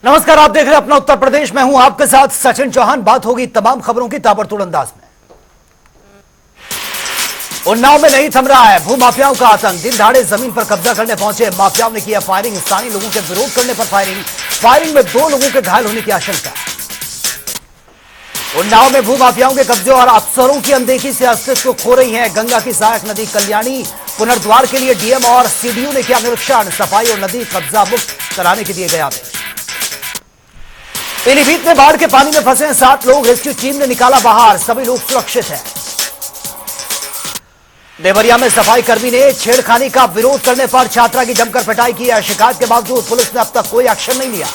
नमस्कार, आप देख रहे हैं अपना उत्तर प्रदेश। मैं हूं आपके साथ सचिन चौहान। बात होगी तमाम खबरों की ताबड़तोड़ अंदाज में। उन्नाव में नहीं थम रहा है भूमाफियाओं का आतंक। दिन दहाड़े जमीन पर कब्जा करने पहुंचे माफियाओं ने किया फायरिंग। स्थानीय लोगों के विरोध करने पर फायरिंग में 2 लोगों के घायल होने की आशंका। उन्नाव में भूमाफियाओं के कब्जे और अफसरों की अनदेखी से अस्तित्व खो रही है गंगा की सहायक नदी कल्याणी। पुनर्द्वार के लिए डीएम और सीडीओ ने किया निरीक्षण। सफाई और नदी कब्जा मुक्त कराने के दिए गए आदेश। पीलीभीत में बाढ़ के पानी में फंसे 7 लोग। रेस्क्यू टीम ने निकाला बाहर। सभी लोग सुरक्षित हैं। देवरिया में सफाई कर्मी ने छेड़खानी का विरोध करने पर छात्रा की जमकर पिटाई की है। शिकायत के बावजूद पुलिस ने अब तक कोई एक्शन नहीं लिया।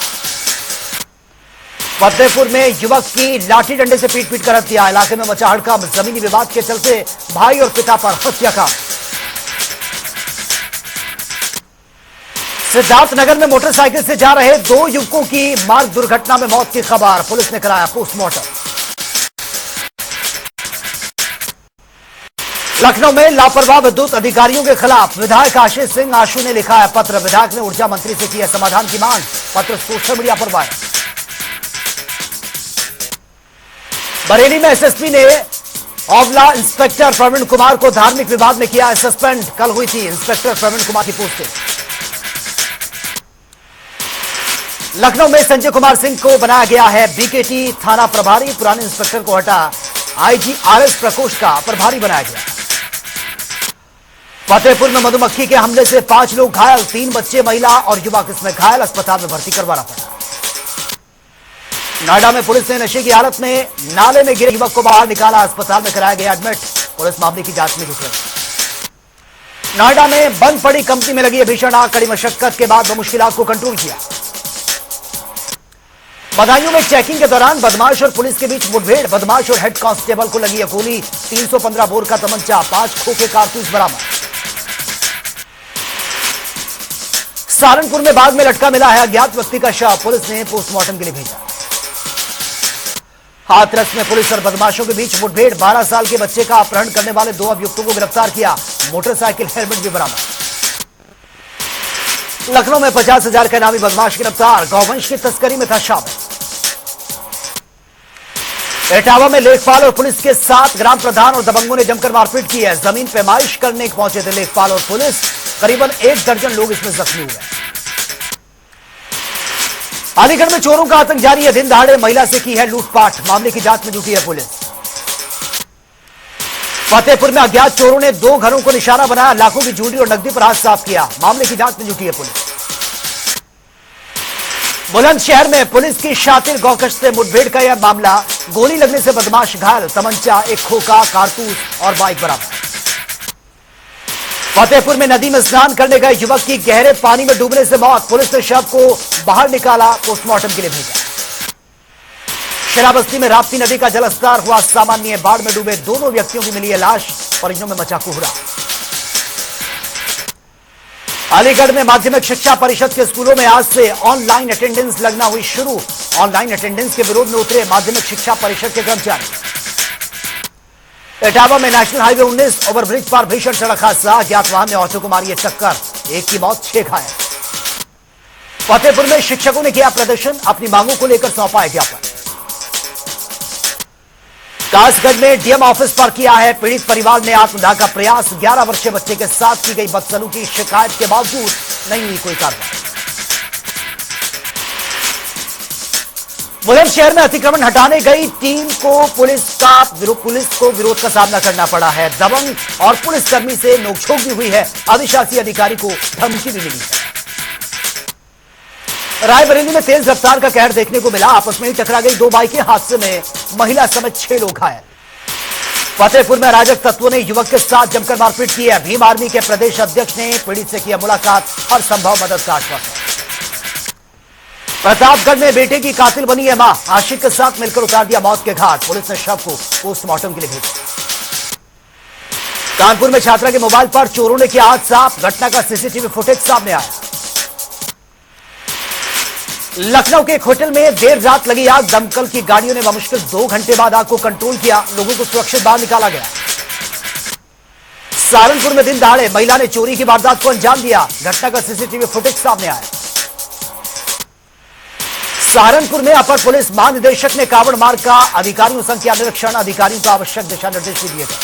फतेहपुर में युवक की लाठी डंडे से पीट कर हत्या। इलाके में मचा हड़कंप। जमीनी विवाद के चलते भाई और पिता पर हत्याकांड। सिद्धार्थनगर में मोटरसाइकिल से जा रहे 2 युवकों की मार्ग दुर्घटना में मौत की खबर। पुलिस ने कराया पोस्टमार्टम। लखनऊ में लापरवाह विद्युत अधिकारियों के खिलाफ विधायक आशीष सिंह आशु ने लिखा है पत्र। विधायक ने ऊर्जा मंत्री से की है समाधान की मांग। पत्र सोशल मीडिया पर वायरल। बरेली में एसएसपी ने औवला इंस्पेक्टर प्रवीण कुमार को धार्मिक विवाद में किया है सस्पेंड। कल हुई थी इंस्पेक्टर प्रवीण कुमार की पोस्टिंग। लखनऊ में संजय कुमार सिंह को बनाया गया है बीकेटी थाना प्रभारी। पुराने इंस्पेक्टर को हटा आईजीआरएस प्रकोष्ठ का प्रभारी बनाया गया। फतेहपुर में मधुमक्खी के हमले से 5 लोग घायल। 3 बच्चे, महिला और युवक इसमें घायल। अस्पताल में भर्ती करवाना पड़ा। नोएडा में पुलिस ने नशे की हालत में नाले में गिरे युवक को बाहर निकाला। अस्पताल में कराया गया एडमिट। पुलिस मामले की जांच में जुट गई। नोएडा में बंद पड़ी कंपनी में लगी भीषण आग। कड़ी मशक्कत के बाद मुश्किल आग को कंट्रोल किया। बदायूं में चेकिंग के दौरान बदमाश और पुलिस के बीच मुठभेड़। बदमाश और हेड कांस्टेबल को लगी गोली। 315 बोर का तमंचा, 5 खोखे कारतूस बरामद। सहारनपुर में बाग में लटका मिला है अज्ञात व्यक्ति का शव। पुलिस ने पोस्टमार्टम के लिए भेजा। हाथरस में पुलिस और बदमाशों के बीच मुठभेड़। 12 साल के बच्चे का अपहरण करने वाले 2 अभियुक्तों को गिरफ्तार किया। मोटरसाइकिल हेलमेट भी बरामद। लखनऊ में 50,000 का इनामी बदमाश गिरफ्तार। गौवंश की तस्करी में था शामिल। इटावा में लेखपाल और पुलिस के साथ ग्राम प्रधान और दबंगों ने जमकर मारपीट की है। जमीन पैमाइश करने पहुंचे थे लेखपाल और पुलिस। करीबन 1 दर्जन लोग इसमें जख्मी हुए। अलीगढ़ में चोरों का आतंक जारी है। दिन दहाड़े महिला से की है लूटपाट। मामले की जांच में जुटी है पुलिस। फतेहपुर में अज्ञात चोरों ने 2 घरों को निशाना बनाया। लाखों की झूठी और नकदी पर हाथ साफ किया। मामले की जांच में जुटी है पुलिस। बुलंदशहर में पुलिस की शातिर गौकश से मुठभेड़ का यह मामला। गोली लगने से बदमाश घायल। तमंचा, 1 खोखा, कारतूस और बाइक बरामद। फतेहपुर में नदी में स्नान करने गए युवक की गहरे पानी में डूबने से मौत। पुलिस ने शव को बाहर निकाला। पोस्टमार्टम के लिए भेजा। शराबस्ती में राप्ती नदी का जलस्तर हुआ सामान्य। बाढ़ में डूबे 2 व्यक्तियों की मिली है लाश। परिजनों में मचा कोहरा। अलीगढ़ में माध्यमिक शिक्षा परिषद के स्कूलों में आज से ऑनलाइन अटेंडेंस लगना हुई शुरू। ऑनलाइन अटेंडेंस के विरोध में उतरे माध्यमिक शिक्षा परिषद के कर्मचारी। इटावा में नेशनल हाईवे 19 ओवरब्रिज पर भीषण सड़क हादसा। अज्ञात वाहन ने ऑटो को मारी है टक्कर। 1 की मौत, 6 घायल। फतेहपुर में शिक्षकों ने किया प्रदर्शन। अपनी मांगों को लेकर सौंपा है ज्ञापन। कासगंज में डीएम ऑफिस पर किया है पीड़ित परिवार ने आत्मदाह का प्रयास। 11 वर्षीय बच्चे के साथ की गई बदसलूकी। शिकायत के बावजूद नहीं हुई कोई कार्रवाई। बुलंदशहर में अतिक्रमण हटाने गई टीम को पुलिस को विरोध का सामना करना पड़ा है। दबंग और पुलिसकर्मी से नोकझोंक भी हुई है। अधिशासी अधिकारी को धमकी भी मिली है। रायबरेली में तेज रफ्तार का कहर देखने को मिला। आपस में ही टकरा गई 2 बाइकें। हादसे में महिला समेत 6 लोग घायल। फतेहपुर में अराजक तत्वों ने युवक के साथ जमकर मारपीट की है। भीम आर्मी के प्रदेश अध्यक्ष ने पीड़ित से किया मुलाकात। हर संभव मदद का आश्वासन। प्रतापगढ़ में बेटे की कातिल बनी है मां। आशिक के साथ मिलकर उतार दिया मौत के घाट। पुलिस ने शव को पोस्टमार्टम के लिए भेजा। कानपुर में छात्रा के मोबाइल पर चोरों ने किया हाथ साफ। घटना का सीसीटीवी फुटेज सामने आया। लखनऊ के एक होटल में देर रात लगी आग। दमकल की गाड़ियों ने बमुश्किल 2 घंटे बाद आग को कंट्रोल किया। लोगों को सुरक्षित बाहर निकाला गया। सहारनपुर में दिन दहाड़े महिला ने चोरी की वारदात को अंजाम दिया। घटना का सीसीटीवी फुटेज सामने आया। सहारनपुर में अपर पुलिस महानिदेशक ने कावड़ मार्ग का अधिकारियों संग किया निरीक्षण। अधिकारियों को आवश्यक दिशा निर्देश भी दिए गए।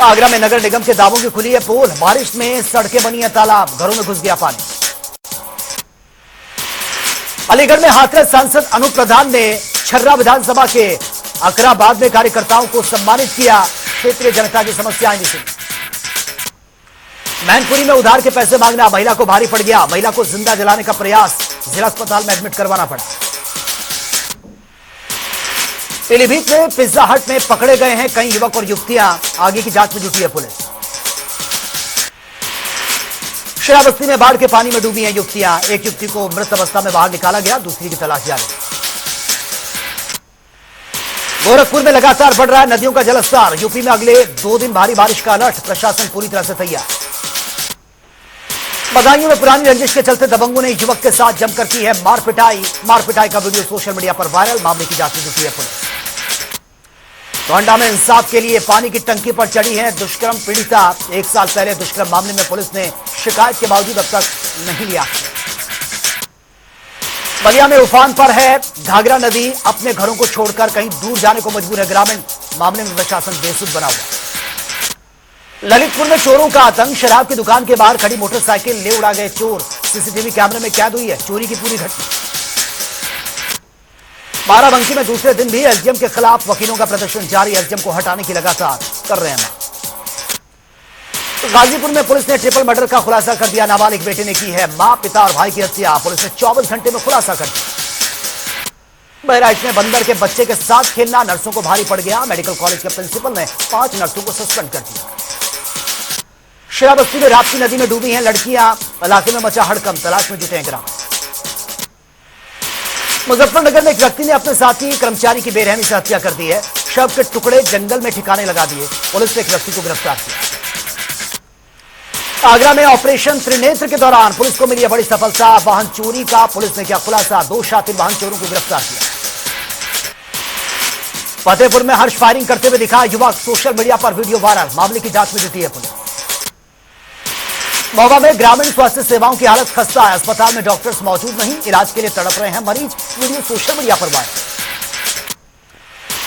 आगरा में नगर निगम के दावों की खुली है पोल। बारिश में सड़कें बनी है तालाब, घरों में घुस गया पानी। अलीगढ़ में हाथरस सांसद अनूप प्रधान ने छर्रा विधानसभा के अकराबाद में कार्यकर्ताओं को सम्मानित किया। क्षेत्रीय जनता की समस्याएं भी सुनी। मैनपुरी में उधार के पैसे मांगना महिला को भारी पड़ गया। महिला को जिंदा जलाने का प्रयास, जिला अस्पताल में एडमिट करवाना पड़ा। पीलीभीत में पिज्जा हट में पकड़े गए हैं कई युवक और युवतियां। आगे की जांच में जुटी है पुलिस। श्रावस्ती में बाढ़ के पानी में डूबी हैं युवतियां। एक युवती को मृत अवस्था में बाहर निकाला गया, दूसरी की तलाश जारी। गोरखपुर में लगातार बढ़ रहा है नदियों का जलस्तर। यूपी में अगले 2 दिन भारी बारिश का अलर्ट, प्रशासन पूरी तरह से तैयार। बदायूं में पुरानी रंजिश के चलते दबंगों ने युवक के साथ जमकर की है मारपिटाई। मारपिटाई का वीडियो सोशल मीडिया पर वायरल। मामले की जांच में जुटी है पुलिस। गोंडा में इंसाफ के लिए पानी की टंकी पर चढ़ी है दुष्कर्म पीड़िता। 1 साल पहले दुष्कर्म मामले में पुलिस ने शिकायत के बावजूद अब तक नहीं लिया। बलिया में उफान पर है घाघरा नदी। अपने घरों को छोड़कर कहीं दूर जाने को मजबूर है ग्रामीण। मामले में प्रशासन बेसुध बना हुआ। ललितपुर में चोरों का आतंक। शराब की दुकान के बाहर खड़ी मोटरसाइकिल ले उड़ा गए चोर। सीसीटीवी कैमरे में कैद हुई है चोरी की पूरी घटना। बाराबंकी में दूसरे दिन भी एसडीएम के खिलाफ वकीलों का प्रदर्शन जारी। एसडीएम को हटाने की लगातार कर रहे हैं मांग। गाजीपुर में पुलिस ने ट्रिपल मर्डर का खुलासा कर दिया। नाबालिग बेटे ने की है मां, पिता और भाई की हत्या। पुलिस ने 24 घंटे में खुलासा कर दिया। बहराइच में बंदर के बच्चे के साथ खेलना नर्सों को भारी पड़ गया। मेडिकल कॉलेज के प्रिंसिपल ने 5 नर्सों को सस्पेंड कर दिया। श्रावस्ती में राप्ती नदी में डूबी हैं लड़कियां। इलाके में मचा हड़कंप, तलाश में जुटे हैं ग्रामीण। मुजफ्फरनगर में एक व्यक्ति ने अपने साथी कर्मचारी की बेरहमी से हत्या कर दी है। शव के टुकड़े जंगल में ठिकाने लगा दिए। पुलिस ने एक व्यक्ति को गिरफ्तार किया। आगरा में ऑपरेशन त्रिनेत्र के दौरान पुलिस को मिली है बड़ी सफलता। वाहन चोरी का पुलिस ने किया खुलासा। 2 शातिर वाहन चोरों को गिरफ्तार किया। फतेहपुर में हर्ष फायरिंग करते हुए दिखा युवक। सोशल मीडिया पर वीडियो वायरल। मामले की जांच में जुटी है पुलिस। महोबा में ग्रामीण स्वास्थ्य सेवाओं की हालत खस्ता है। अस्पताल में डॉक्टर्स मौजूद नहीं, इलाज के लिए तड़प रहे हैं मरीज। वीडियो सोशल मीडिया पर वायरल।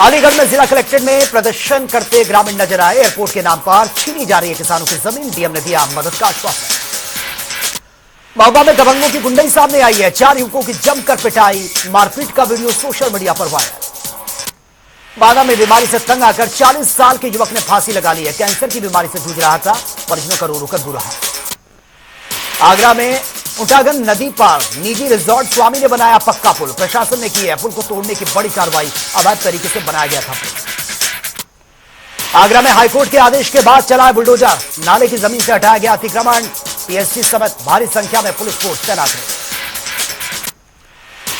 अलीगढ़ में जिला कलेक्ट्रेट में प्रदर्शन करते ग्रामीण नजर आए। एयरपोर्ट के नाम पर छीनी जा रही है किसानों की जमीन। डीएम ने दिया मदद का आश्वासन। महोबा में दबंगों की गुंडई सामने आई है। 4 युवकों की जमकर पिटाई, मारपीट का वीडियो सोशल मीडिया पर वायरल। बादा में बीमारी से तंग आकर 40 साल के युवक ने फांसी लगा ली है। कैंसर की बीमारी से जूझ रहा था, परिजनों का रो रो कर बुरा हाल। आगरा में उटागन नदी पर निजी रिजॉर्ट स्वामी ने बनाया पक्का पुल। प्रशासन ने की है पुल को तोड़ने की बड़ी कार्रवाई। अवैध तरीके से बनाया गया था पुल। आगरा में हाईकोर्ट के आदेश के बाद चला है बुलडोजर। नाले की जमीन से हटाया गया अतिक्रमण। पीएससी समेत भारी संख्या में पुलिस फोर्स तैनात है।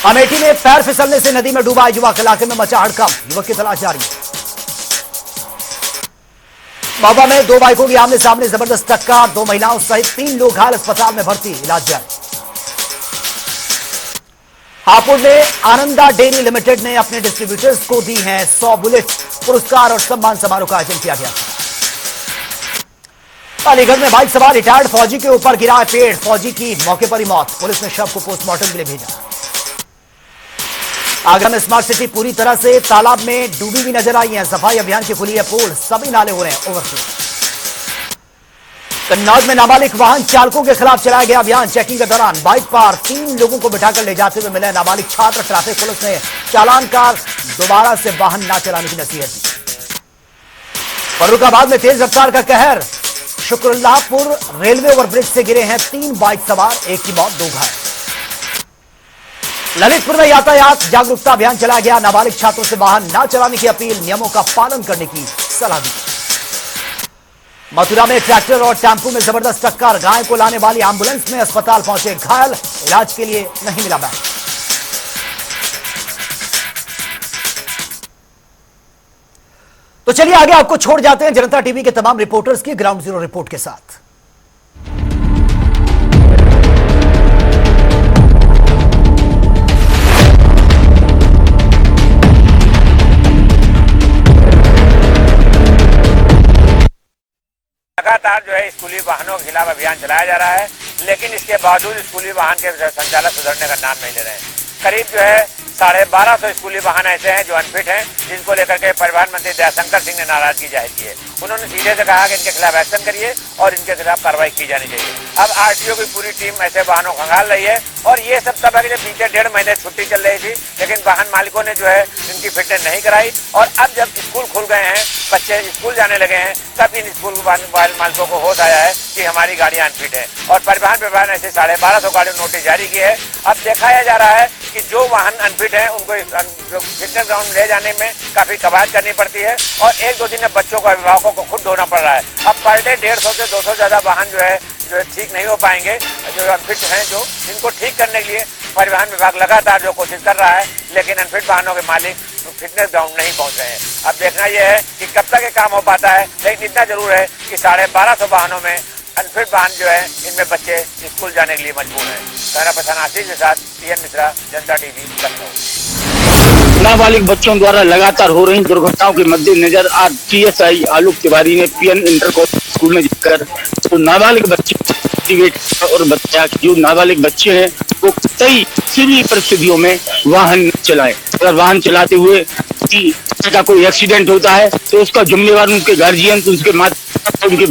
अमेठी में पैर फिसलने से नदी में डूबा युवक। इलाके में मचा हड़कंप, युवक की तलाश जारी है। महोबा में 2 बाइकों की आमने सामने जबरदस्त टक्कर। 2 महिलाओं सहित 3 लोग घायल, अस्पताल में भर्ती, इलाज जारी। हापुड़ में आनंदा डेयरी लिमिटेड ने अपने डिस्ट्रीब्यूटर्स को दी हैं 100 बुलेट। पुरस्कार और सम्मान समारोह का आयोजन किया गया। अलीगढ़ में बाइक सवार रिटायर्ड फौजी के ऊपर गिरा है पेड़। फौजी की मौके पर ही मौत। पुलिस ने शव को पोस्टमार्टम के लिए भेजा। आगरा में स्मार्ट सिटी पूरी तरह से तालाब में डूबी हुई नजर आई है। सफाई अभियान की खुली है पोल। सभी नाले हो रहे हैं ओवरफ्लो। कन्नौज में नाबालिग वाहन चालकों के खिलाफ चलाया गया अभियान। चेकिंग के दौरान बाइक पर 3 लोगों को बिठाकर ले जाते हुए मिले नाबालिग छात्र। ट्रैफिक पुलिस ने चालान कर दोबारा से वाहन न चलाने की नसीहत दी। फर्रुखाबाद में तेज रफ्तार का कहर। शुक्रल्लाहपुर रेलवे ओवरब्रिज से गिरे हैं 3 बाइक सवार। एक की मौत, 2 घायल। ललितपुर में यातायात जागरूकता अभियान चलाया गया। नाबालिग छात्रों से वाहन न चलाने की अपील, नियमों का पालन करने की सलाह दी। मथुरा में ट्रैक्टर और टेम्पो में जबरदस्त टक्कर। गाय को लाने वाली एम्बुलेंस में अस्पताल पहुंचे घायल, इलाज के लिए नहीं मिला बैग। तो चलिए आगे आपको छोड़ जाते हैं जनता टीवी के तमाम रिपोर्टर्स की ग्राउंड जीरो रिपोर्ट के साथ। लगातार जो है स्कूली वाहनों के खिलाफ अभियान चलाया जा रहा है, लेकिन इसके बावजूद स्कूली वाहन के संचालक सुधरने का नाम नहीं ले रहे हैं। करीब जो है 1250 स्कूली वाहन ऐसे हैं जो अनफिट हैं, जिनको लेकर के परिवहन मंत्री दयाशंकर सिंह ने नाराजगी जाहिर की है। उन्होंने सीधे से कहा कि इनके खिलाफ एक्शन करिए और इनके खिलाफ कार्रवाई की जानी चाहिए। अब आरटीओ की पूरी टीम ऐसे वाहनों को खंगाल रही है और ये सब तब है कि बीते 1.5 महीने छुट्टी चल रही थी, लेकिन वाहन मालिकों ने जो है इनकी फिटनेस नहीं कराई और अब जब स्कूल खुल गए हैं, बच्चे स्कूल जाने लगे हैं, तब इन स्कूल मालिकों को होश आया है कि हमारी गाड़ियां अनफिट है और परिवहन विभाग ने ऐसे 1250 गाड़ियों नोटिस जारी किए है। अब दिखाया जा रहा है कि जो वाहन अनफिट है उनको फिटनेस ग्राउंड ले जाने में काफी कवायद करनी पड़ती है और 1-2 दिन में बच्चों को अभिभावकों को खुद ढोना पड़ रहा है। अब पर डे 150 से 200 ज्यादा वाहन जो है ठीक नहीं हो पाएंगे, जो अनफिट हैं, जो इनको ठीक करने के लिए परिवहन विभाग लगातार जो कोशिश कर रहा है, लेकिन अनफिट वाहनों के मालिक फिटनेस ग्राउंड नहीं पहुंच रहे हैं। अब देखना यह है कि कब तक ये काम हो पाता है, लेकिन इतना जरूर है कि 1250 वाहनों में अनफिट वाहन जो है, इनमें बच्चे स्कूल जाने के लिए मजबूर हैं। कैमरा पर्सन आशीष के साथ पीएन मिश्रा, जनता टीवी, लखनऊ। नाबालिग बच्चों द्वारा लगातार हो रही दुर्घटनाओं के मद्देनजर आज टीएसआई आलोक तिवारी ने पीएन इंटर कॉलेज स्कूल में जाकर तो नाबालिग बच्चे और बच्चा जो नाबालिग बच्चे हैं वो कई किसी भी परिस्थितियों में वाहन न चलाएं। अगर वाहन चलाते हुए का कोई एक्सीडेंट होता है तो उसका जिम्मेवार उनके गार्जियन, उनके माता, उनके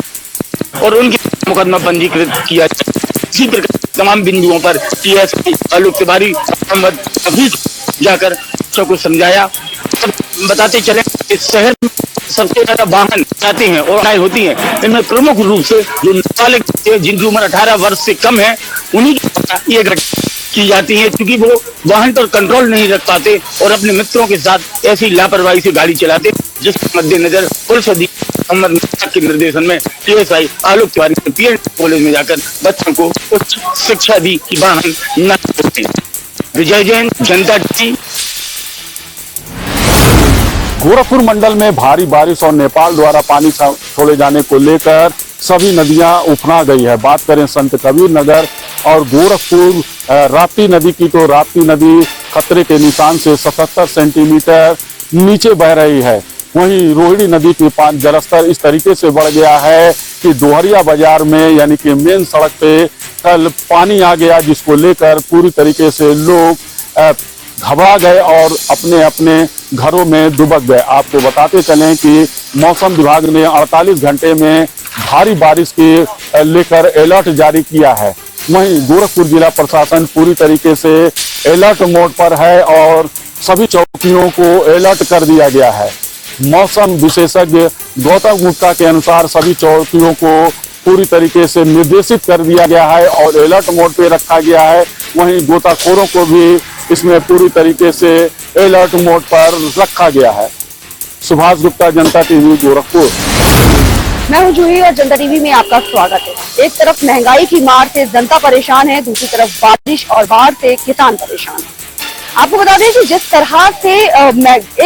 मुकदमा पंजीकृत किया जाए। इसी प्रकार तमाम बिंदुओं पर टीएसआई आलोक तिवारी जाकर बच्चों को समझाया। बताते चले इस शहर में सबसे ज्यादा वाहन आते हैं और आए होती हैं, इनमें प्रमुख रूप से जो नाबालिग बच्चे जिनकी उम्र 18 वर्ष से कम है उन्हीं की ये घटना की जाती है, क्योंकि वो वाहन पर कंट्रोल नहीं रख पाते और अपने मित्रों के साथ ऐसी लापरवाही से गाड़ी चलाते, जिसके मद्देनजर पुलिस अधीक्षक के निर्देशन में टीएसआई आलोक तिवारी ने पीएन कॉलेज में जाकर बच्चों को उच्च शिक्षा दी कि वाहन न चलाएं। विजय जैन, जनता टीवी। गोरखपुर मंडल में भारी बारिश और नेपाल द्वारा पानी छोड़े जाने को लेकर सभी नदियां उफना गई है। बात करें संत कबीर नगर और गोरखपुर राप्ती नदी की, तो राप्ती नदी खतरे के निशान से 77 सेंटीमीटर नीचे बह रही है। वहीं रोहिणी नदी के जलस्तर इस तरीके से बढ़ गया है कि दोहरिया बाजार में यानी कि मेन सड़क पे कल पानी आ गया, जिसको लेकर पूरी तरीके से लोग घबरा गए और अपने अपने घरों में दुबक गए। आपको बताते चलें कि मौसम विभाग ने 48 घंटे में भारी बारिश के लेकर अलर्ट जारी किया है। वहीं गोरखपुर जिला प्रशासन पूरी तरीके से अलर्ट मोड पर है और सभी चौकियों को अलर्ट कर दिया गया है। मौसम विशेषज्ञ गौतम गुप्ता के अनुसार सभी चौकियों को पूरी तरीके से निर्देशित कर दिया गया है और अलर्ट मोड पे रखा गया है। वहीं गोताखोरों को भी इसमें पूरी तरीके से अलर्ट मोड पर रखा गया है। सुभाष गुप्ता, जनता टीवी, गोरखपुर। मैं हूं जूही और जनता टीवी में आपका स्वागत है। एक तरफ महंगाई की मार से जनता परेशान है, दूसरी तरफ बारिश और बाढ़ से किसान परेशान है। आपको बता दें कि जिस तरह से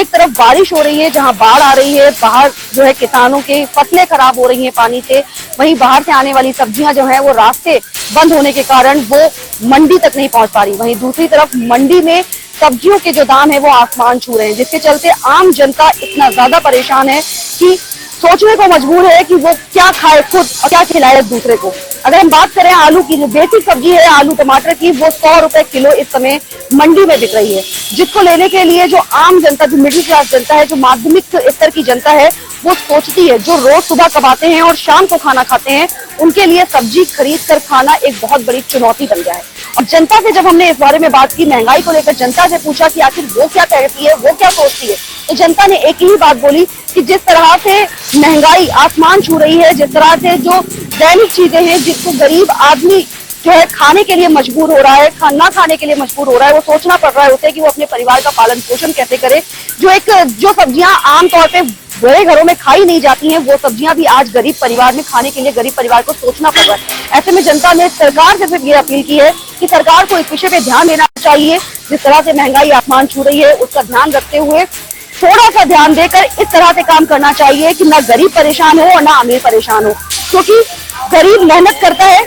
एक तरफ बारिश हो रही है, जहां बाढ़ आ रही है, बाहर जो है किसानों के फसलें खराब हो रही हैं पानी से, वहीं बाहर से आने वाली सब्जियां जो है वो रास्ते बंद होने के कारण वो मंडी तक नहीं पहुंच पा रही। वहीं दूसरी तरफ मंडी में सब्जियों के जो दाम है वो आसमान छू रहे हैं, जिसके चलते आम जनता इतना ज्यादा परेशान है कि सोचने को मजबूर है कि वो क्या खाए खुद और क्या खिलाए दूसरे को। अगर हम बात करें आलू की, जो बेसिक सब्जी है आलू टमाटर की, वो 100 रुपए किलो इस समय मंडी में बिक रही है, जिसको लेने के लिए जो आम जनता, जो मिडिल क्लास जनता है, जो माध्यमिक स्तर की जनता है, वो सोचती है, जो रोज सुबह कमाते हैं और शाम को खाना खाते हैं, उनके लिए सब्जी खरीद कर खाना एक बहुत बड़ी चुनौती बन गया है। और जनता से जब हमने इस बारे में बात की, महंगाई को लेकर जनता से पूछा कि आखिर वो क्या कहती है, वो क्या सोचती है, तो जनता ने एक ही बात बोली कि जिस तरह से महंगाई आसमान छू रही है, जिस तरह से जो दैनिक चीजें हैं जिसको गरीब आदमी जो है खाने के लिए मजबूर हो रहा है, खाना खाने के लिए मजबूर हो रहा है, वो सोचना पड़ रहा है उसे कि वो अपने परिवार का पालन पोषण कैसे करे। जो सब्जियां आमतौर पे बड़े घरों में खाई नहीं जाती हैं, वो सब्जियां भी आज गरीब परिवार में खाने के लिए गरीब परिवार को सोचना पड़ रहा है। ऐसे में जनता ने सरकार से सिर्फ ये अपील की है कि सरकार को इस विषय पे ध्यान देना चाहिए। जिस तरह से महंगाई आसमान छू रही है, उसका ध्यान रखते हुए थोड़ा सा ध्यान देकर इस तरह से काम करना चाहिए कि ना गरीब परेशान हो और ना अमीर परेशान हो, क्योंकि गरीब मेहनत करता है,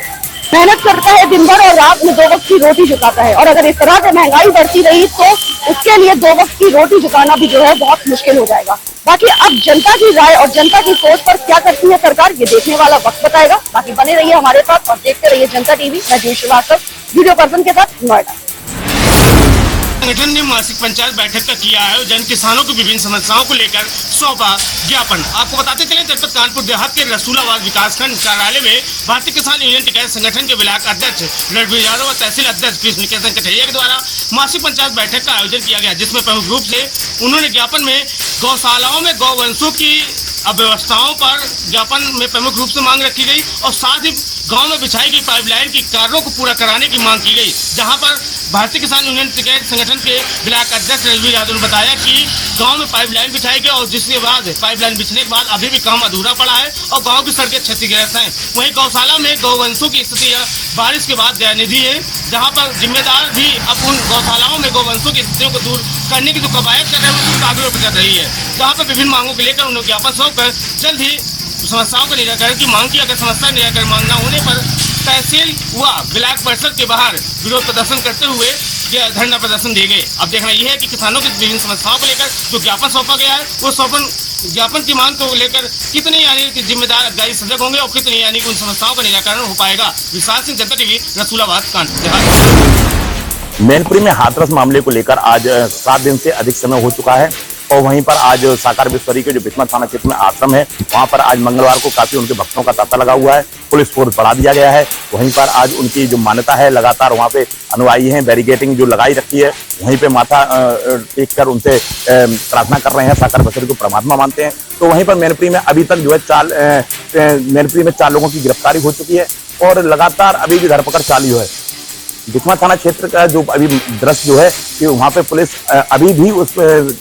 मेहनत करता है दिन भर और रात में 2 वक्त की रोटी जुटाता है, और अगर इस तरह से महंगाई बढ़ती रही तो उसके लिए 2 वक्त की रोटी जुटाना भी जो है बहुत मुश्किल हो जाएगा। बाकी अब जनता की राय और जनता की सोच पर क्या करती है सरकार, ये देखने वाला वक्त बताएगा। बाकी बने रहिए हमारे साथ और देखते रहिए जनता टीवी। मैं जूही श्रीवास्तव, वीडियो पर्सन के साथ, नोएडा। संगठन ने मासिक पंचायत बैठक का किया आयोजन, किसानों की विभिन्न समस्याओं को लेकर सौंपा ज्ञापन। आपको बताते चले जनपद कानपुर देहात के रसूलाबाद विकासखंड कार्यालय में भारतीय किसान यूनियन टिकैत संगठन के ब्लॉक अध्यक्ष रणवीर यादव और तहसील अध्यक्ष कृष्ण किशन कठरिया के द्वारा मासिक पंचायत बैठक का आयोजन किया गया, जिसमें प्रमुख रूप से उन्होंने ज्ञापन में गौशालाओं में गौवंशों की अव्यवस्थाओं पर ज्ञापन में प्रमुख रूप से मांग रखी गई, और साथ ही गांव में बिछाई गई पाइपलाइन की कार्यों को पूरा कराने की मांग की गई। जहां पर भारतीय किसान यूनियन टिकैत संगठन के ब्लॉक अध्यक्ष रणवीर यादव ने बताया कि गांव में पाइपलाइन बिछाई गई और जिसके बाद पाइपलाइन बिछने के बाद अभी भी काम अधूरा पड़ा है और गांव की सड़कें क्षतिग्रस्त हैं। वहीं गौशाला में गौवंशों की स्थिति बारिश के बाद दयनीय है, जहां पर जिम्मेदार भी अब उन गौशालाओं में गौवंशों की स्थितियों को दूर करने की जो कवायद कर रहे हैं उसको आग्रह कर रही है। जहाँ पर विभिन्न मांगों को लेकर उन्होंने ज्ञापन सौंपकर जल्द ही समस्याओं का निराकरण की मांग की। अगर समस्या निराकरण मांग न होने पर तहसील व ब्लॉक परिषद के बाहर विरोध प्रदर्शन करते हुए धरना प्रदर्शन दिए गए। अब देखना यह है कि किसानों की विभिन्न समस्याओं को लेकर जो ज्ञापन सौंपा गया है वो ज्ञापन की मांग को लेकर कितने यानी कि जिम्मेदार अधिकारी सजग होंगे और कितने यानी उन समस्याओं का निराकरण हो पाएगा। विशाल सिंह, जनता टीवी, रसूलाबाद, कानपुर। मैनपुरी में हाथरस मामले को लेकर आज 7 दिन से अधिक समय हो चुका है, और वहीं पर आज साकार बिस्वरी के जो बिस्मत थाना क्षेत्र में आश्रम है वहां पर आज मंगलवार को काफी उनके भक्तों का तांता लगा हुआ है। पुलिस फोर्स बढ़ा दिया गया है। वहीं पर आज उनकी जो मान्यता है लगातार वहां पे अनुयायी हैं, बैरिकेडिंग जो लगाई रखी है, वहीं पे माथा टेक कर उनसे प्रार्थना कर रहे हैं, साकार बिस्वरी को परमात्मा मानते हैं। तो वहीं पर मैनपुरी में अभी तक जो है मैनपुरी में 4 लोगों की गिरफ्तारी हो चुकी है और लगातार अभी भी धरपकड़ चालू है। बिस्मत थाना क्षेत्र का जो अभी दृश्य जो है कि वहाँ पे पुलिस अभी भी उस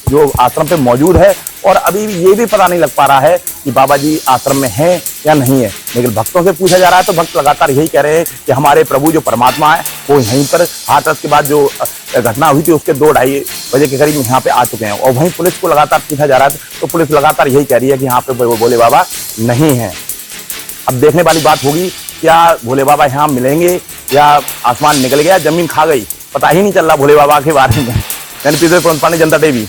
जो आश्रम पे मौजूद है, और अभी ये भी पता नहीं लग पा रहा है कि बाबा जी आश्रम में हैं या नहीं है। लेकिन भक्तों से पूछा जा रहा है तो भक्त लगातार यही कह रहे हैं कि हमारे प्रभु जो परमात्मा है वो यहीं पर हाथरस के बाद जो घटना हुई थी उसके 2-2:30 बजे के करीब यहाँ पे आ चुके हैं। और वहीं पुलिस को लगातार पूछा जा रहा है तो पुलिस लगातार यही कह रही है कि यहाँ पे भोले बाबा नहीं है। अब देखने वाली बात होगी क्या भोले बाबा यहाँ मिलेंगे या आसमान निकल गया, जमीन खा गई, पता ही नहीं चल रहा भोले बाबा के बारे में। जनता टीवी।